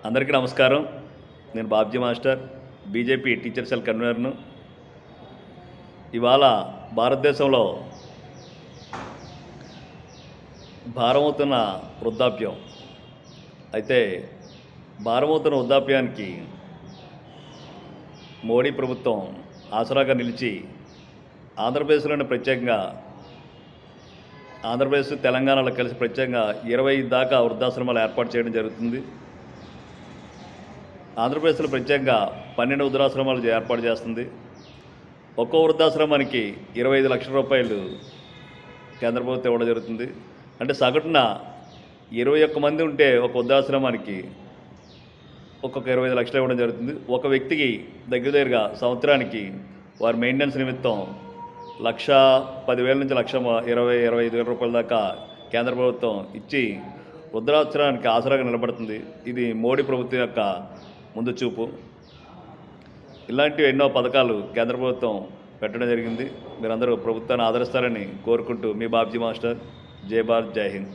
అందరికీ నమస్కారం. నేను Babji master, BJP teacher cell కన్వీనర్ను. ఇవాళ భారతదేశంలో భారమవుతున్న వృద్ధాప్యం. అయితే భారమవుతున్న వృద్ధాప్యానికి మోడీ ప్రభుత్వం ఆసరాగా నిలిచి ఆంధ్రప్రదేశ్లోని ప్రత్యేకంగా ఆంధ్రప్రదేశ్ తెలంగాణలో కలిసి ప్రత్యేకంగా 25 దాకా వృద్ధాశ్రమాలు ఏర్పాటు చేయడం జరుగుతుంది. ఆంధ్రప్రదేశ్లో ప్రత్యేకంగా 12 వృద్ధాశ్రమాలు ఏర్పాటు చేస్తుంది. ఒక్కో వృద్ధాశ్రమానికి 25 లక్షల రూపాయలు కేంద్ర ప్రభుత్వం ఇవ్వడం జరుగుతుంది. అంటే సగటున 21 మంది ఉంటే ఒక వృద్ధాశ్రమానికి ఒక్కొక్క 25 లక్షలు ఇవ్వడం జరుగుతుంది. ఒక వ్యక్తికి దగ్గరగా సంవత్సరానికి వారి మెయింటెనెన్స్ నిమిత్తం 1,10,000 నుంచి 1,25,000 రూపాయల దాకా కేంద్ర ప్రభుత్వం ఇచ్చి వృద్ధాశ్రమానికి ఆసరాగా నిలబడుతుంది. ఇది మోడీ ప్రభుత్వం యొక్క ముందు చూపు. ఇలాంటివి ఎన్నో పథకాలు కేంద్ర ప్రభుత్వం పెట్టడం జరిగింది. మీరందరూ ప్రభుత్వాన్ని ఆదరిస్తారని కోరుకుంటూ మీ బాబ్జీ మాస్టర్. జై భారత్, జై హింద్.